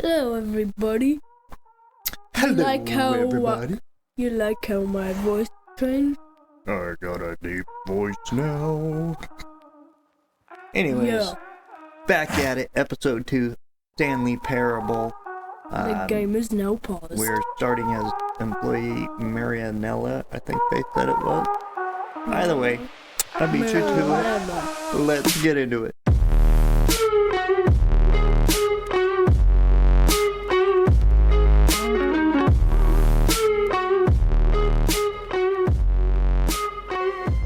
Hello, everybody. Hello, everybody. You like how my voice changed? I got a deep voice now. Anyways, Yeah. back at it, episode 2, Stanley Parable. The game is now paused. We're starting as employee Marianella, I think they said it was. Either way, I beat you to it. Let's get into it.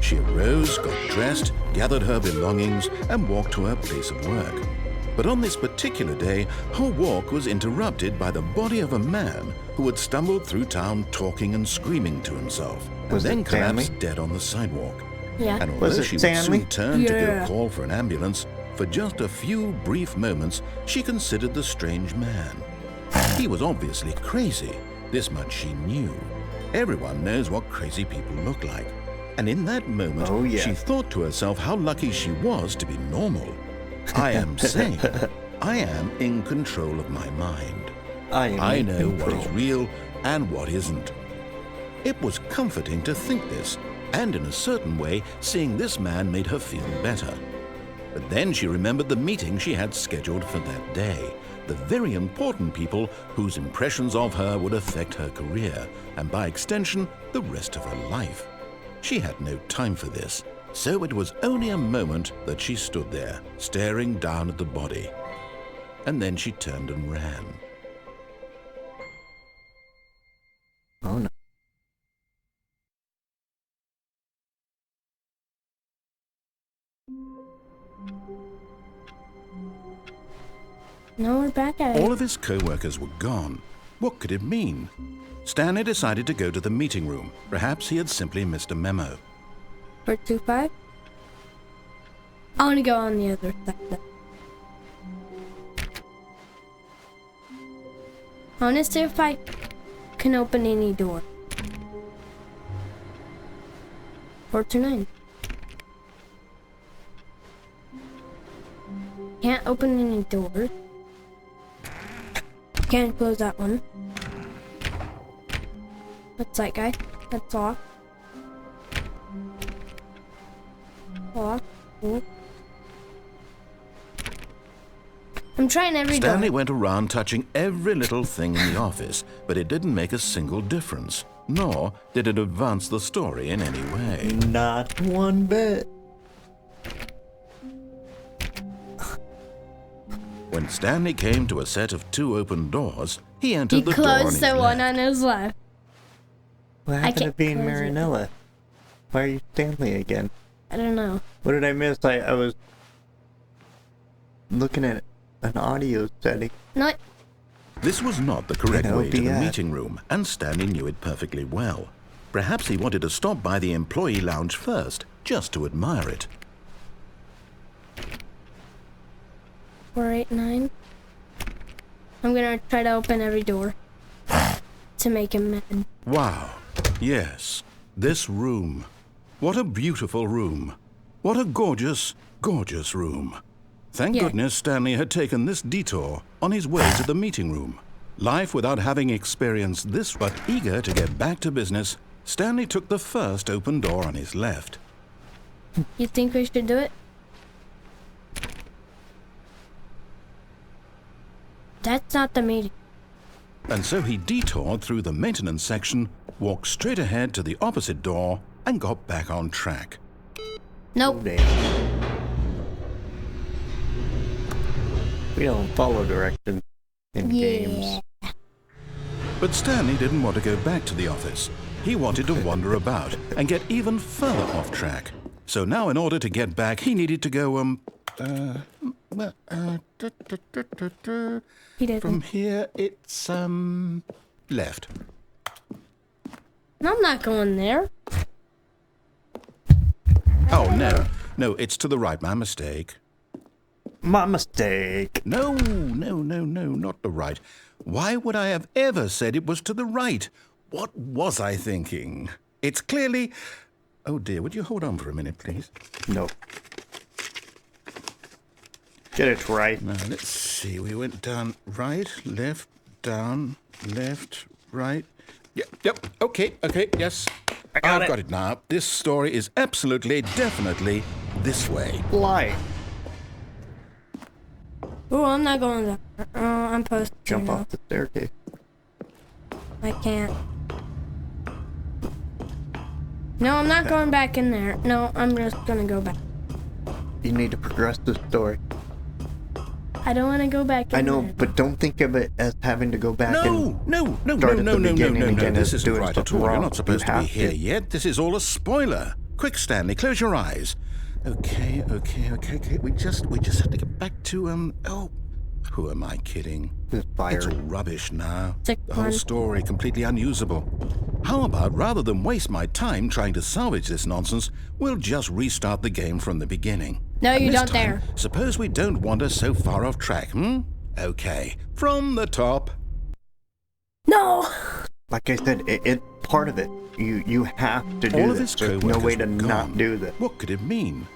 She arose, got dressed, gathered her belongings, and walked to her place of work. But on this particular day, her walk was interrupted by the body of a man who had stumbled through town talking and screaming to himself, and then collapsed dead on the sidewalk. Yeah. And although she would Stanley? soon turn to go call for an ambulance, for just a few brief moments, she considered the strange man. He was obviously crazy. This much she knew. Everyone knows what crazy people look like. And in that moment, she thought to herself how lucky she was to be normal. I am sane. I am in control of my mind. I know what is real and what isn't. It was comforting to think this, and in a certain way, seeing this man made her feel better. But then she remembered the meeting she had scheduled for that day, the very important people whose impressions of her would affect her career, and by extension, the rest of her life. She had no time for this, so it was only a moment that she stood there, staring down at the body. And then she turned and ran. Oh no. Now we're back at it. All of his co-workers were gone. What could it mean? Stanley decided to go to the meeting room. Perhaps he had simply missed a memo. 425? I want to go on the other side though. I want to see if I can open any door. 429. Can't open any doors. Can't close that one. What's that guy? That's locked. Locked. Cool. I'm trying every door. Stanley went around touching every little thing in the office, but it didn't make a single difference, nor did it advance the story in any way. Not one bit. When Stanley came to a set of 2 open doors, he entered the door on his He closed the one left. on his left. What happened to can't being close it. Marianella? Why are you Stanley again? I don't know. What did I miss? I was looking at an audio setting. No, This was not the correct You know, way to the BS. meeting room, and Stanley knew it perfectly well. Perhaps he wanted to stop by the employee lounge first, just to admire it. 489. I'm gonna try to open every door to make him mad. Wow. Yes, this room. What a beautiful room. What a gorgeous, gorgeous room. Thank goodness Stanley had taken this detour on his way to the meeting room. Life without having experienced this, but eager to get back to business, Stanley took the first open door on his left. You think we should do it? That's not the meeting. And so he detoured through the maintenance section, walked straight ahead to the opposite door, and got back on track. Nope. We don't follow directions in games. But Stanley didn't want to go back to the office. He wanted to wander about and get even further off track. So now in order to get back, he needed to go, He didn't. from here, it's, left. I'm not going there. Oh, no, it's to the right, my mistake. My mistake. No, not the right. Why would I have ever said it was to the right? What was I thinking? It's clearly... Oh dear, would you hold on for a minute, please? No. Get it right. Now, let's see. We went down, right, left, down, left, right. Yep. Okay, yes. I've got it now. This story is absolutely, definitely this way. Fly. Oh, I'm not going there. Oh, I'm supposed to. Jump off the staircase. I can't. No, I'm not going back in there. No, I'm just gonna go back. You need to progress the story. I don't want to go back in there. I know, but don't think of it as having to go back and No. This isn't right at all. You're not supposed to be here yet. This is all a spoiler. Quick, Stanley, close your eyes. Okay. We just have to get back to, who am I kidding? fire. It's all rubbish now. Sick The whole one. story completely unusable. How about, rather than waste my time trying to salvage this nonsense, we'll just restart the game from the beginning. No, And you this don't time, dare. Suppose we don't wander so far off track, Okay, from the top. No! Like I said, it's part of it. You have to do All of this. his There's no co-workers way to were not gone. do this. What could it mean?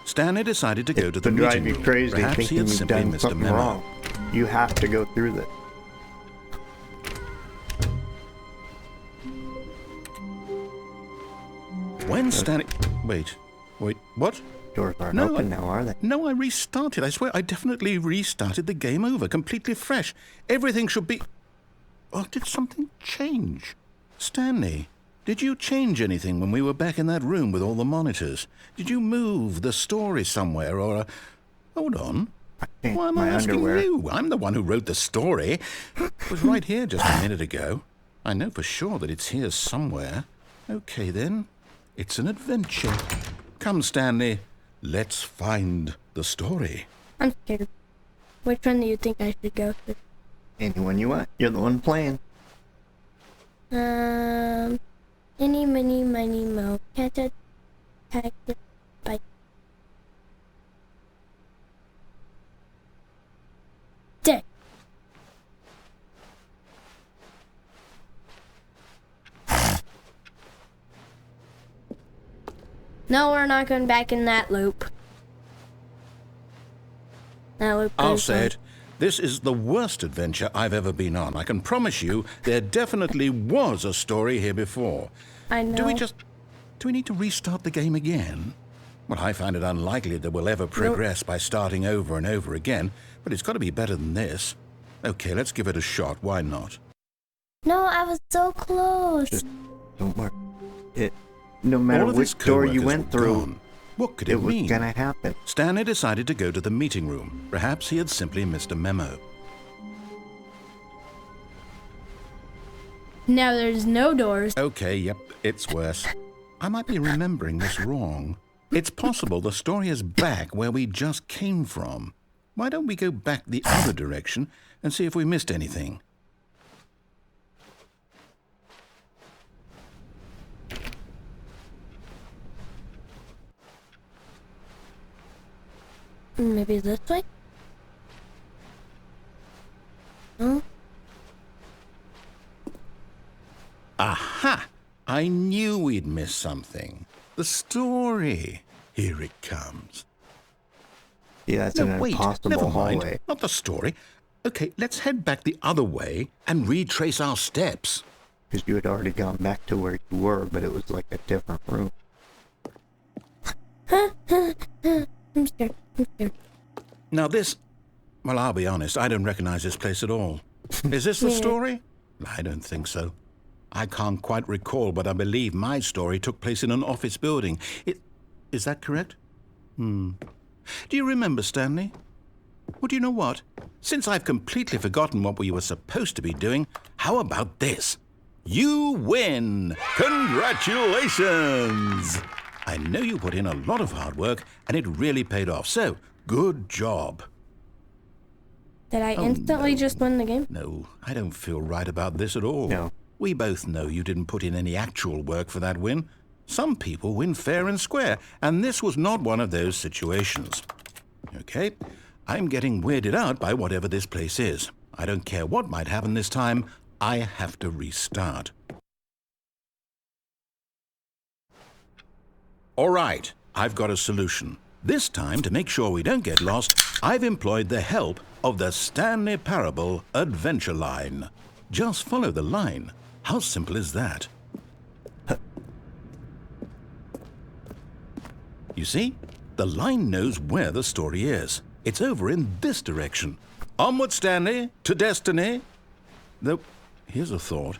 Stanley decided to go to the To drive meeting you room. crazy Perhaps he thinking had you've simply done missed a something memo. wrong. You have to go through this. When Stanley... Wait, what? Doors aren't No, open now, are they? No, I restarted. I swear, I definitely restarted the game over, completely fresh. Everything should be... Oh, did something change? Stanley, did you change anything when we were back in that room with all the monitors? Did you move the story somewhere, or... Hold on. I changed Why am I my asking underwear. you? I'm the one who wrote the story. It was right here just a minute ago. I know for sure that it's here somewhere. Okay, then. It's an adventure. Come, Stanley. Let's find the story. I'm scared. Which one do you think I should go to? Anyone you want. You're the one playing. Any, mini, miny, mo. Catch a cactus bite. Dick. No, we're not going back in that loop. That loop. I'll goes say on. it. This is the worst adventure I've ever been on. I can promise you there definitely was a story here before. I know. Do we need to restart the game again? Well, I find it unlikely that we'll ever progress by starting over and over again, but it's got to be better than this. Okay, let's give it a shot. Why not? No, I was so close. Just don't worry. No matter All of which his door you co-workers went were through, gone. What could it it was mean? gonna happen. Stanley decided to go to the meeting room. Perhaps he had simply missed a memo. Now there's no doors. Okay, yep, it's worse. I might be remembering this wrong. It's possible the story is back where we just came from. Why don't we go back the other direction and see if we missed anything? Maybe this way? No? Aha! I knew we'd missed something. The story. Here it comes. Yeah, that's No, an wait, impossible never mind. hallway. Not the story. Okay, let's head back the other way and retrace our steps. Because you had already gone back to where you were, but it was like a different room. I'm scared. I'm scared. Now this... Well, I'll be honest, I don't recognize this place at all. Is this the Yeah. story? I don't think so. I can't quite recall, but I believe my story took place in an office building. Is that correct? Do you remember, Stanley? Well, do you know what? Since I've completely forgotten what we were supposed to be doing, how about this? You win! Congratulations! I know you put in a lot of hard work, and it really paid off, so good job. Did I instantly just win the game? No, I don't feel right about this at all. No. We both know you didn't put in any actual work for that win. Some people win fair and square, and this was not one of those situations. Okay, I'm getting weirded out by whatever this place is. I don't care what might happen this time. I have to restart. All right, I've got a solution. This time, to make sure we don't get lost, I've employed the help of the Stanley Parable Adventure Line. Just follow the line. How simple is that? You see? The line knows where the story is. It's over in this direction. Onward, Stanley, to destiny. Though, here's a thought.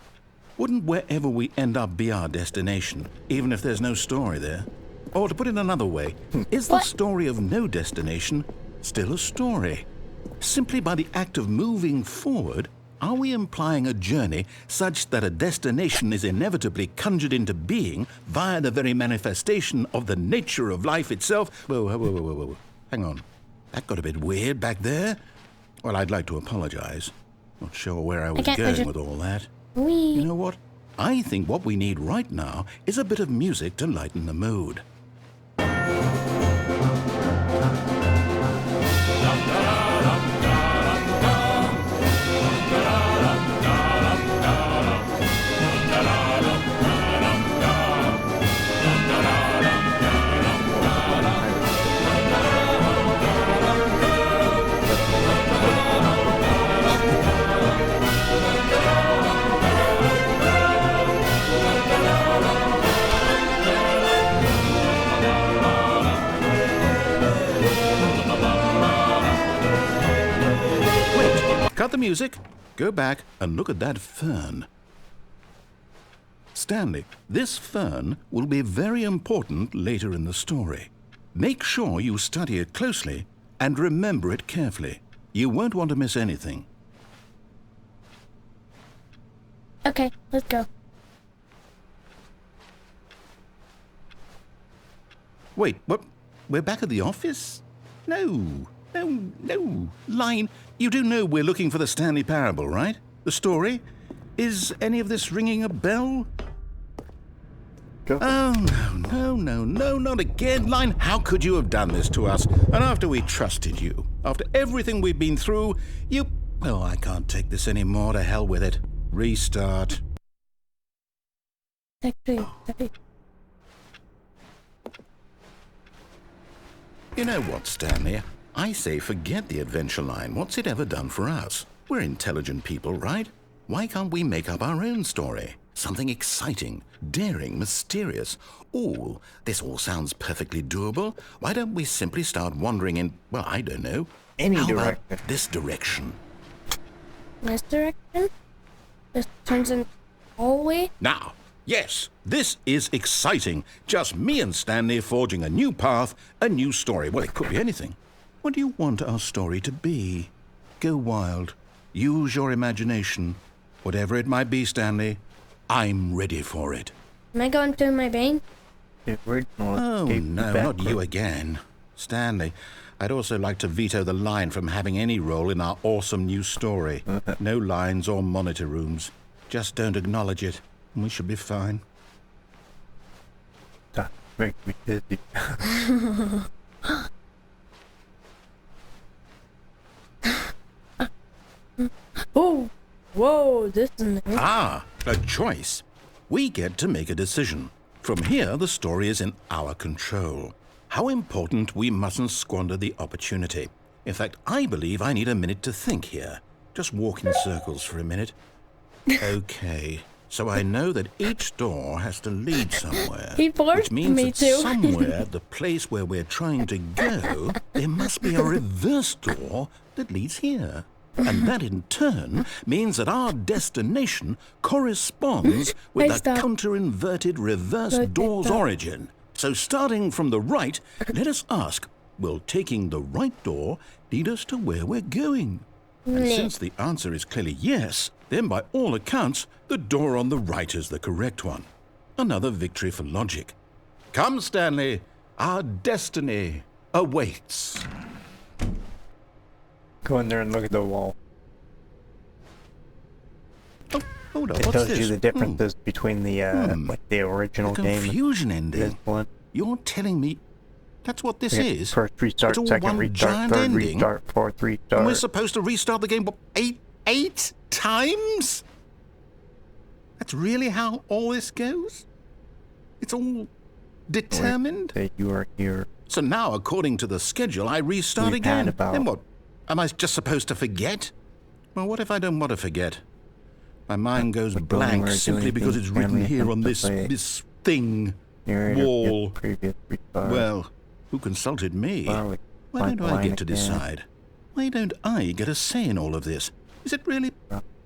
Wouldn't wherever we end up be our destination, even if there's no story there? Or to put it another way, is the story of no destination still a story? Simply by the act of moving forward, are we implying a journey such that a destination is inevitably conjured into being via the very manifestation of the nature of life itself? Whoa. Hang on. That got a bit weird back there. Well, I'd like to apologize. Not sure where I was going with all that. You know what? I think what we need right now is a bit of music to lighten the mood. Cut the music, go back and look at that fern. Stanley, this fern will be very important later in the story. Make sure you study it closely and remember it carefully. You won't want to miss anything. Okay, let's go. Wait, what? We're back at the office? No. Line, you do know we're looking for the Stanley Parable, right? The story? Is any of this ringing a bell? Go. Oh, no, not again. Line, how could you have done this to us? And after we trusted you, after everything we've been through, you... Oh, I can't take this anymore. To hell with it. Restart. You know what, Stanley? I say forget the adventure line. What's it ever done for us? We're intelligent people, right? Why can't we make up our own story? Something exciting, daring, mysterious. Oh, this all sounds perfectly doable. Why don't we simply start wandering in, well, I don't know. Any How direction. about this direction? This direction? This turns in hallway? Now, yes, this is exciting. Just me and Stanley forging a new path, a new story. Well, it could be anything. What do you want our story to be? Go wild. Use your imagination. Whatever it might be, Stanley, I'm ready for it. Am I going through my vein? The original Oh, escape no, not you again. Stanley, I'd also like to veto the line from having any role in our awesome new story. No lines or monitor rooms. Just don't acknowledge it, and we should be fine. That makes me dizzy. Oh, whoa, this is new. Ah, a choice. We get to make a decision. From here, the story is in our control. How important we mustn't squander the opportunity. In fact, I believe I need a minute to think here. Just walk in circles for a minute. Okay, so I know that each door has to lead somewhere. He forced which means me that to. somewhere, the place where we're trying to go, there must be a reverse door that leads here. And that in turn means that our destination corresponds with the counter-inverted reverse door's origin. So starting from the right, let us ask, will taking the right door lead us to where we're going? And since the answer is clearly yes, then by all accounts, the door on the right is the correct one. Another victory for logic. Come, Stanley, our destiny awaits. Go in there and look at the wall. Oh, hold on, It what's tells this? you the differences between the like the original The game. confusion and this ending. one. You're telling me that's what this Yeah, is? First restart, It's all second one restart, giant third ending? restart, fourth restart. And we're supposed to restart the game, what, eight times? That's really how all this goes? It's all determined? That you are here So now, according to the schedule, I restart We've again. had about- Then what? Am I just supposed to forget? Well, what if I don't want to forget? My mind goes But don't blank worry, do simply because anything it's written Stanley here on attempts to play. this thing. Narrator Wall. gets previous restart. Well, who consulted me? Well, Why find don't the I line get to again. decide? Why don't I get a say in all of this? Is it really?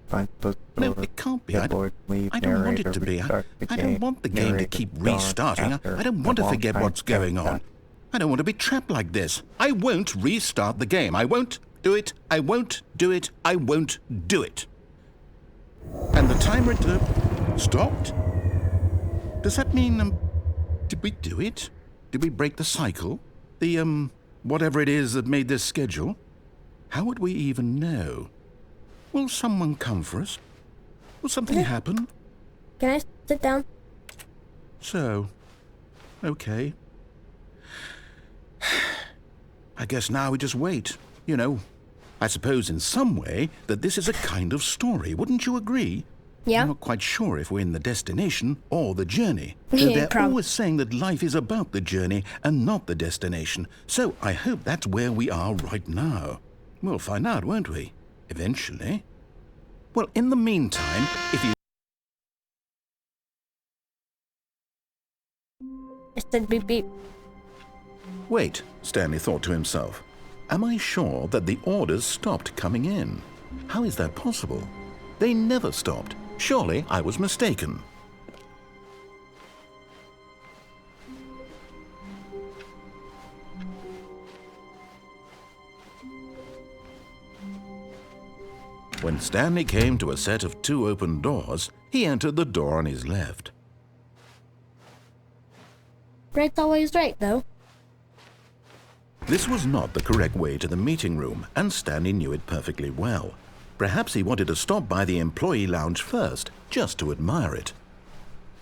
Find the No, door, it can't be. I keyboard, leave, don't want it narrator, to be. restart the I don't game. want the game to Narrator keep start restarting. after I don't want to a long forget time what's going countdown. on. I don't want to be trapped like this. I won't restart the game. I won't do it. I won't do it. I won't do it. And the timer stopped? Does that mean, did we do it? Did we break the cycle? The, whatever it is that made this schedule? How would we even know? Will someone come for us? Will something happen? Can I sit down? So, okay. I guess now we just wait. You know, I suppose in some way that this is a kind of story. Wouldn't you agree? Yeah. I'm not quite sure if we're in the destination or the journey. Yeah, Though they're prob- always saying that life is about the journey and not the destination. So I hope that's where we are right now. We'll find out, won't we? Eventually. Well, in the meantime, if you... I said beep beep. Wait, Stanley thought to himself. Am I sure that the orders stopped coming in? How is that possible? They never stopped. Surely I was mistaken. When Stanley came to a set of 2 open doors, he entered the door on his left. Right's always right, though. This was not the correct way to the meeting room, and Stanley knew it perfectly well. Perhaps he wanted to stop by the employee lounge first, just to admire it.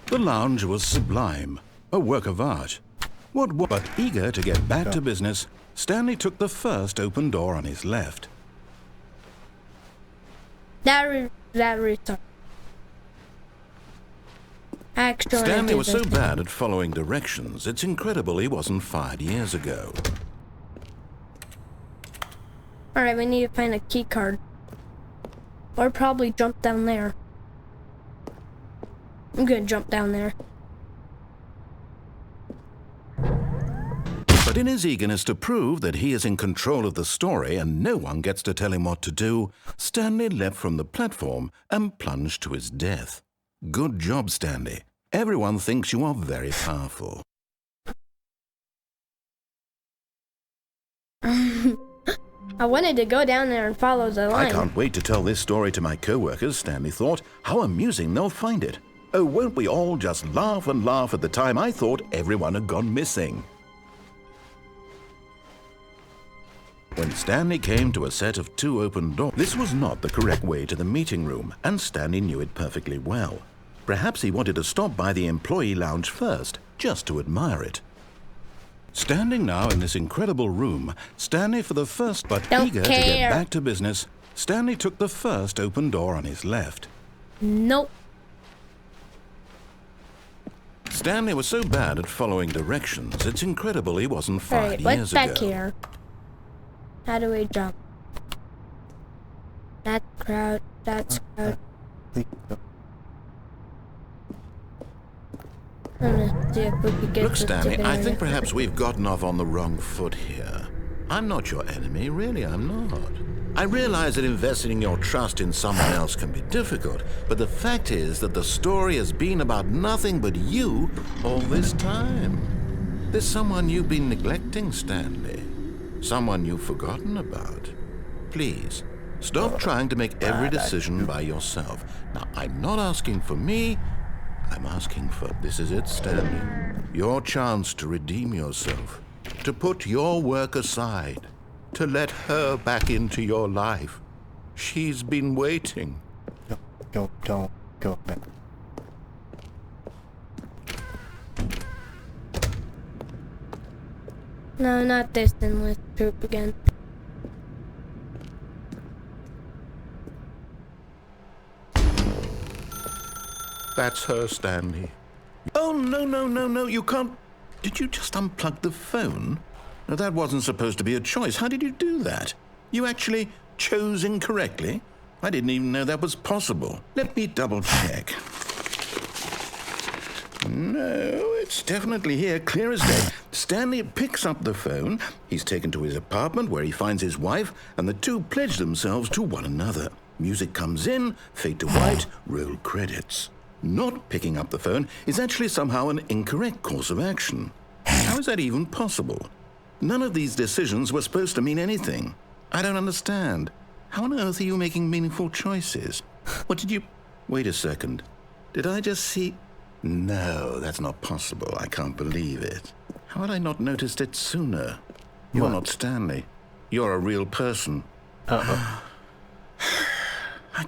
The lounge was sublime, a work of art. But eager to get back to business, Stanley took the first open door on his left. That restart. I actually wanna Stanley do was so this. bad at following directions, it's incredible he wasn't fired years ago. Alright, we need to find a key card. Or probably jump down there. I'm gonna jump down there. But in his eagerness to prove that he is in control of the story and no one gets to tell him what to do, Stanley leapt from the platform and plunged to his death. Good job, Stanley. Everyone thinks you are very powerful. I wanted to go down there and follow the line. I can't wait to tell this story to my co-workers, Stanley thought. How amusing they'll find it. Oh, won't we all just laugh and laugh at the time I thought everyone had gone missing. When Stanley came to a set of 2 open doors, this was not the correct way to the meeting room, and Stanley knew it perfectly well. Perhaps he wanted to stop by the employee lounge first, just to admire it. Standing now in this incredible room, Stanley for the first but Don't eager to care. get back to business, Stanley took the first open door on his left. Nope. Stanley was so bad at following directions, it's incredible he wasn't fired Alright, years what's ago. back here? How do we jump? That's crowd. That's crowd. Please go. I'm gonna see if we can get Look, this Stanley, together. I think perhaps we've gotten off on the wrong foot here. I'm not your enemy, really, I'm not. I realize that investing your trust in someone else can be difficult, but the fact is that the story has been about nothing but you all this time. There's someone you've been neglecting, Stanley. Someone you've forgotten about. Please, stop trying to make every decision by yourself. Now, I'm not asking for me, I'm asking for, this is it, Stanley. Your chance to redeem yourself, to put your work aside, to let her back into your life. She's been waiting. Don't go back. No, not this endless troop again. That's her, Stanley. Oh, no, you can't. Did you just unplug the phone? Now, that wasn't supposed to be a choice. How did you do that? You actually chose incorrectly? I didn't even know that was possible. Let me double check. No, it's definitely here, clear as day. Stanley picks up the phone. He's taken to his apartment where he finds his wife, and the two pledge themselves to one another. Music comes in, fade to white, roll credits. Not picking up the phone is actually somehow an incorrect course of action. How is that even possible? None of these decisions were supposed to mean anything. I don't understand. How on earth are you making meaningful choices? What did you... Wait a second. Did I just see... No, that's not possible. I can't believe it. How had I not noticed it sooner? You're not Stanley. You're a real person. I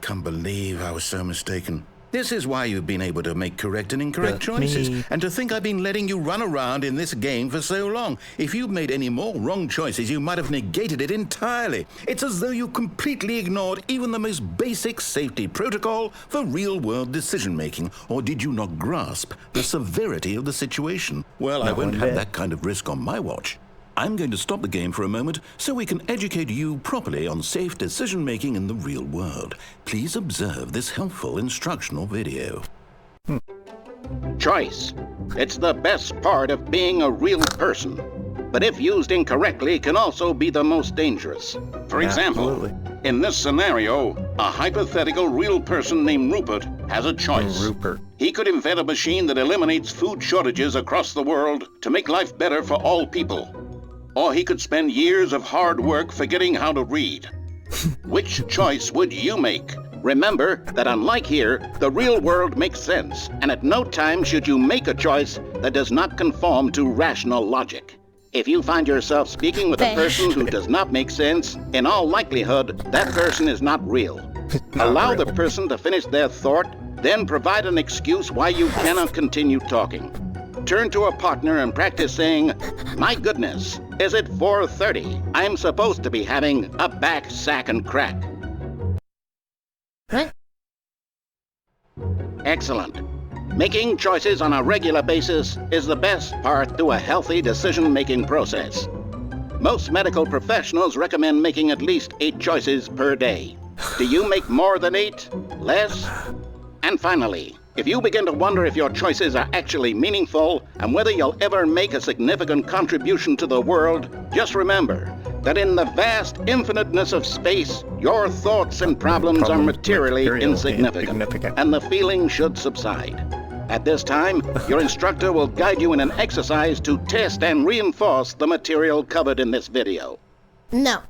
can't believe I was so mistaken. This is why you've been able to make correct and incorrect choices. And to think I've been letting you run around in this game for so long. If you'd made any more wrong choices, you might have negated it entirely. It's as though you completely ignored even the most basic safety protocol for real-world decision-making. Or did you not grasp the severity of the situation? Well, I won't have that kind of risk on my watch. I'm going to stop the game for a moment so we can educate you properly on safe decision-making in the real world. Please observe this helpful instructional video. Choice. It's the best part of being a real person. But if used incorrectly, can also be the most dangerous. For example, in this scenario, a hypothetical real person named Rupert has a choice. Rupert. He could invent a machine that eliminates food shortages across the world to make life better for all people. Or he could spend years of hard work forgetting how to read. Which choice would you make? Remember that unlike here, the real world makes sense, and at no time should you make a choice that does not conform to rational logic. If you find yourself speaking with a person who does not make sense, in all likelihood, that person is not real. Allow the person to finish their thought, then provide an excuse why you cannot continue talking. Turn to a partner and practice saying, "My goodness, is it 4:30? I'm supposed to be having a back, sack, and crack." What? Excellent. Making choices on a regular basis is the best part to a healthy decision-making process. Most medical professionals recommend making at least 8 choices per day. Do you make more than 8? Less? And finally, if you begin to wonder if your choices are actually meaningful and whether you'll ever make a significant contribution to the world, just remember that in the vast infiniteness of space, your thoughts and problems are materially insignificant, and the feeling should subside. At this time, your instructor will guide you in an exercise to test and reinforce the material covered in this video. No.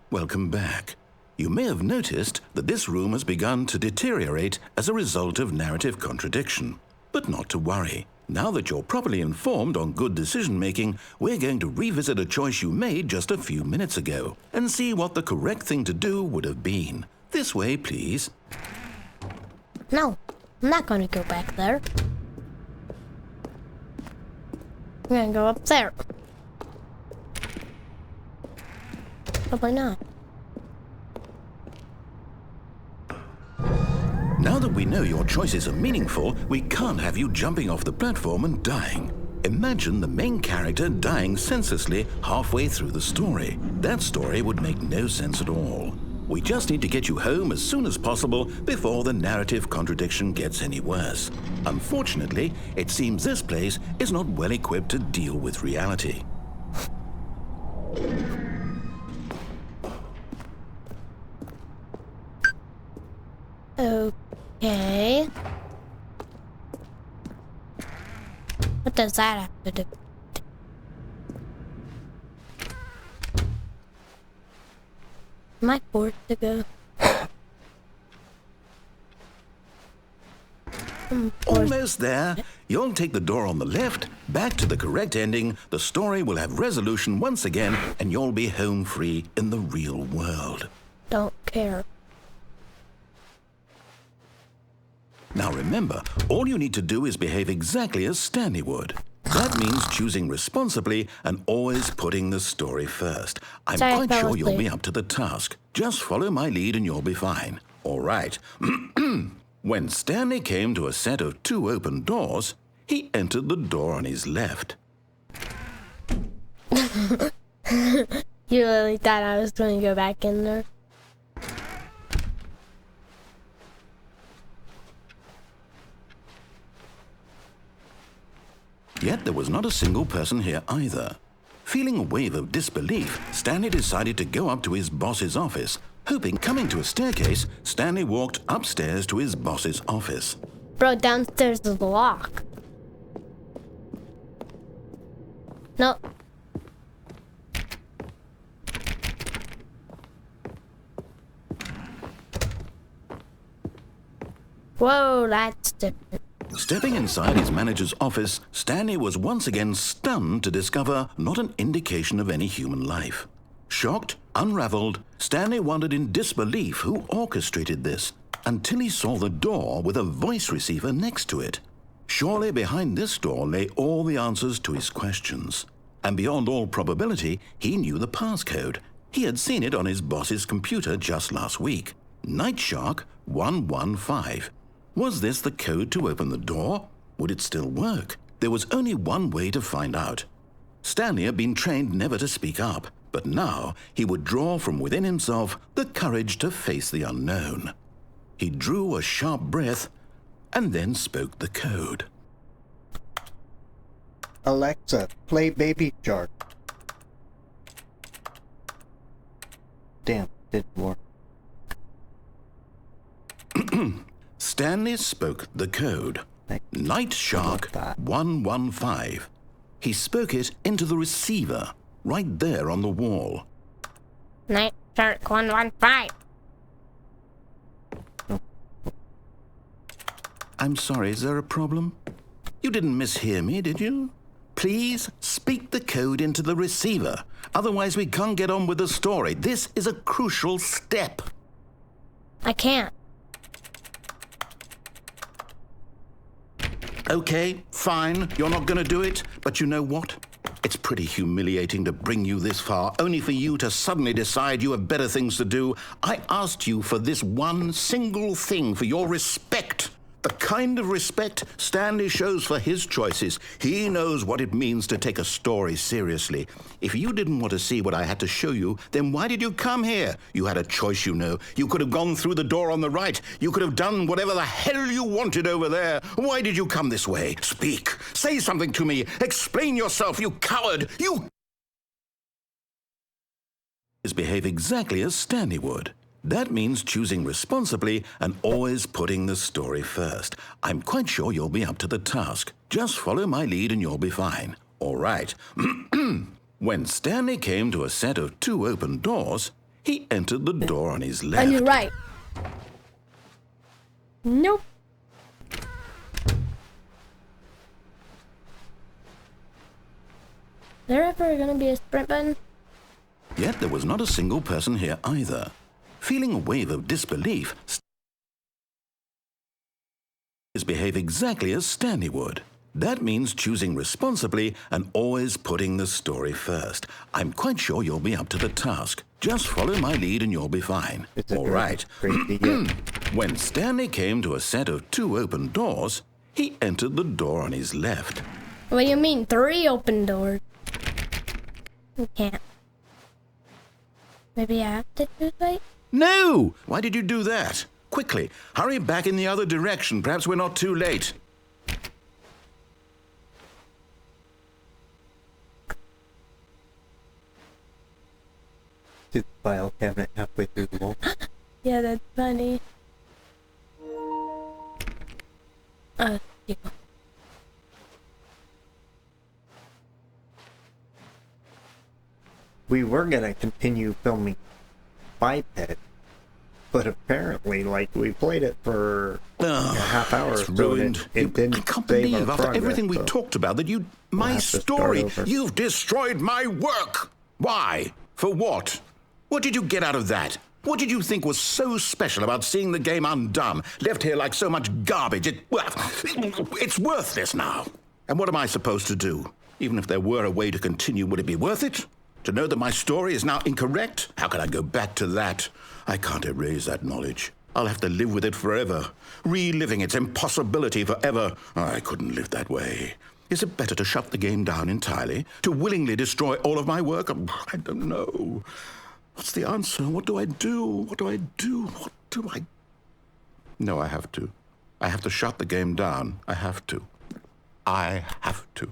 Welcome back. You may have noticed that this room has begun to deteriorate as a result of narrative contradiction. But not to worry. Now that you're properly informed on good decision-making, we're going to revisit a choice you made just a few minutes ago and see what the correct thing to do would have been. This way, please. No. I'm not going to go back there. I'm going to go up there. Probably not. Now that we know your choices are meaningful, we can't have you jumping off the platform and dying. Imagine the main character dying senselessly halfway through the story. That story would make no sense at all. We just need to get you home as soon as possible before the narrative contradiction gets any worse. Unfortunately, it seems this place is not well equipped to deal with reality. Okay. What does that have to do? Am I forced to go? Almost there. You'll take the door on the left, back to the correct ending, the story will have resolution once again, and you'll be home free in the real world. Don't care. Now remember, all you need to do is behave exactly as Stanley would. That means choosing responsibly and always putting the story first. I'm quite sure you'll be up to the task. Just follow my lead and you'll be fine. All right. When Stanley came to a set of 2 open doors, he entered the door on his left. You really thought I was going to go back in there? Yet there was not a single person here either. Feeling a wave of disbelief, Stanley decided to go up to his boss's office, hoping, coming to a staircase, Stanley walked upstairs to his boss's office. Bro, downstairs is locked. No. Whoa, that's different. Stepping inside his manager's office, Stanley was once again stunned to discover not an indication of any human life. Shocked, unraveled, Stanley wondered in disbelief who orchestrated this, until he saw the door with a voice receiver next to it. Surely behind this door lay all the answers to his questions. And beyond all probability, he knew the passcode. He had seen it on his boss's computer just last week. Night Shark 115. Was this the code to open the door? Would it still work? There was only one way to find out. Stanley had been trained never to speak up, but now he would draw from within himself the courage to face the unknown. He drew a sharp breath and then spoke the code. Alexa, play Baby Shark. Damn, didn't work. Stanley spoke the code. Night Shark 115. He spoke it into the receiver, right there on the wall. Night Shark 115. I'm sorry, is there a problem? You didn't mishear me, did you? Please speak the code into the receiver. Otherwise, we can't get on with the story. This is a crucial step. I can't. Okay, fine, you're not going to do it, but you know what? It's pretty humiliating to bring you this far, only for you to suddenly decide you have better things to do. I asked you for this one single thing, for your respect. The kind of respect Stanley shows for his choices. He knows what it means to take a story seriously. If you didn't want to see what I had to show you, then why did you come here? You had a choice, you know. You could have gone through the door on the right. You could have done whatever the hell you wanted over there. Why did you come this way? Speak. Say something to me. Explain yourself, you coward. You behave exactly as Stanley would. That means choosing responsibly and always putting the story first. I'm quite sure you'll be up to the task. Just follow my lead and you'll be fine. All right. When Stanley came to a set of 2 open doors, he entered the door on his left. On your right. Nope. There ever gonna be a sprint button? Yet there was not a single person here either. Feeling a wave of disbelief, behave exactly as Stanley would. That means choosing responsibly and always putting the story first. I'm quite sure you'll be up to the task. Just follow my lead and you'll be fine. All right. When Stanley came to a set of 2 open doors, he entered the door on his left. What do you mean, 3 open doors? You can't. Maybe I have to choose right? No! Why did you do that? Quickly, hurry back in the other direction. Perhaps we're not too late. To the file cabinet halfway through the wall. Yeah, that's funny. Yeah. We were gonna continue filming Biped, but apparently, like, we played it for a half hour. It's ruined. It didn't I can't save believe our after progress, everything we so talked about that you... we'll my have to start story. over. You've destroyed my work. Why? For what? What did you get out of that? What did you think was so special about seeing the game undone, left here like so much garbage? It's worthless now. And what am I supposed to do? Even if there were a way to continue, would it be worth it? To know that my story is now incorrect? How can I go back to that? I can't erase that knowledge. I'll have to live with it forever, reliving its impossibility forever. I couldn't live that way. Is it better to shut the game down entirely? To willingly destroy all of my work? I don't know. What's the answer? What do I do? What do I do? What do I... No, I have to. I have to shut the game down. I have to. I have to.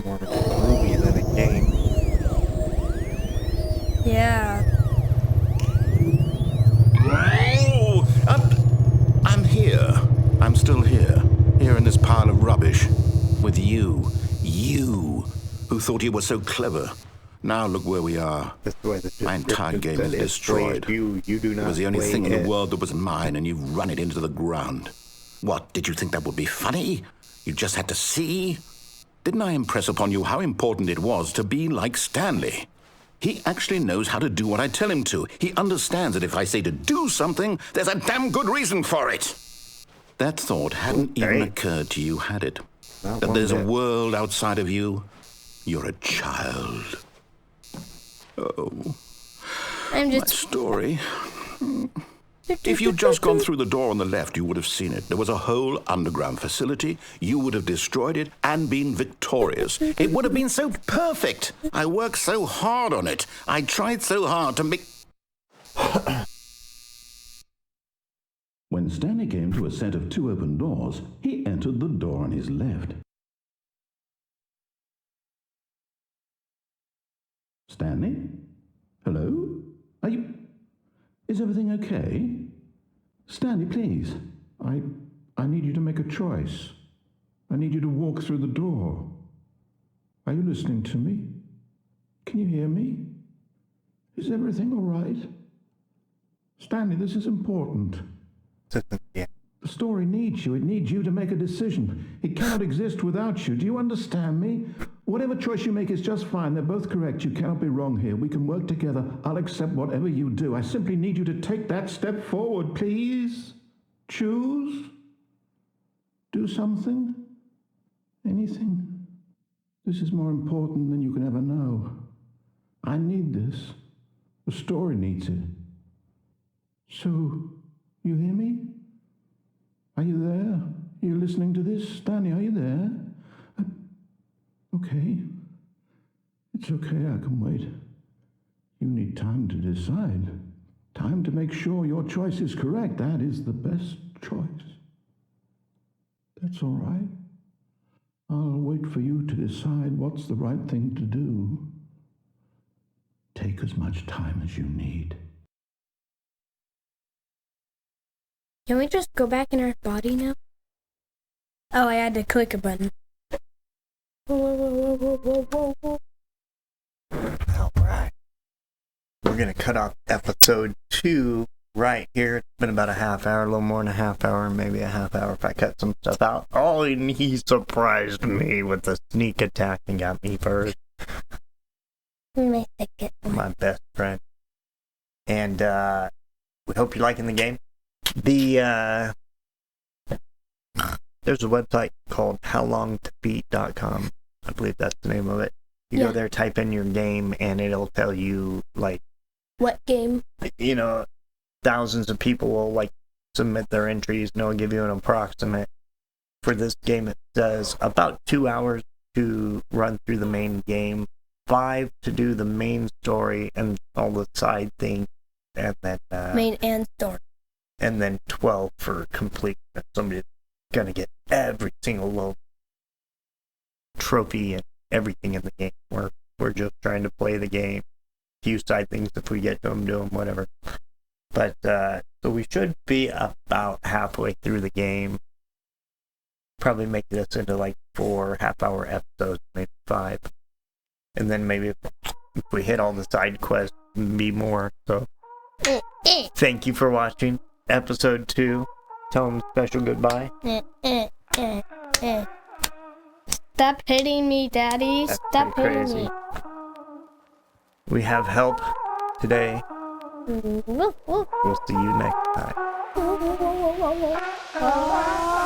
More of a movie than a game. Yeah. Oh, I'm here. I'm still here. Here in this pile of rubbish. With you. You, who thought you were so clever. Now look where we are. That's the way the My entire game is description said, destroyed. You do not It was the only play thing in it. the world that was mine, and you've run it into the ground. What, did you think that would be funny? You just had to see? Didn't I impress upon you how important it was to be like Stanley? He actually knows how to do what I tell him to. He understands that if I say to do something, there's a damn good reason for it. That thought hadn't even occurred to you, had it? Not That one there's a bit. world outside of you? You're a child. Oh, I'm my just... story. If you'd just gone through the door on the left, you would have seen it. There was a whole underground facility. You would have destroyed it and been victorious. It would have been so perfect. I worked so hard on it. I tried so hard to make... When Stanley came to a set of 2 open doors, he entered the door on his left. Stanley? Hello? Are you... Is everything okay? Stanley, please. I need you to make a choice. I need you to walk through the door. Are you listening to me? Can you hear me? Is everything all right? Stanley, this is important. Yeah. The story needs you. It needs you to make a decision. It cannot exist without you. Do you understand me? Whatever choice you make is just fine. They're both correct. You cannot be wrong here. We can work together. I'll accept whatever you do. I simply need you to take that step forward, please. Choose. Do something. Anything. This is more important than you can ever know. I need this. The story needs it. So, you hear me? Are you there? Are you listening to this? Stanley, are you there? Okay. It's okay, I can wait. You need time to decide. Time to make sure your choice is correct. That is the best choice. That's all right. I'll wait for you to decide what's the right thing to do. Take as much time as you need. Can we just go back in our body now? Oh, I had to click a button. All right. We're going to cut off episode 2 right here. It's been about a half hour, a little more than a half hour, maybe a half hour if I cut some stuff out. Oh, and he surprised me with the sneak attack and got me first. My second one. My best friend. And we hope you're liking the game. There's a website called howlongtobeat.com. I believe that's the name of it. You go there, type in your game, and it'll tell you, like... What game? You know, thousands of people will, like, submit their entries, and it'll give you an approximate. For this game, it says about 2 hours to run through the main game, 5 to do the main story and all the side things, and then... Main and story. And then 12 for complete. Somebody's gonna get every single little trophy and everything in the game. We're just trying to play the game. Few side things if we get to them, do them, whatever. But so we should be about halfway through the game. Probably make this into like 4 half-hour episodes, maybe 5. And then maybe if we hit all the side quests, be more. So thank you for watching episode 2. Tell them special goodbye. Stop hitting me, Daddy. That's Stop pretty hitting crazy. me. We have help today. Woo, woo. We'll see you next time. Ah.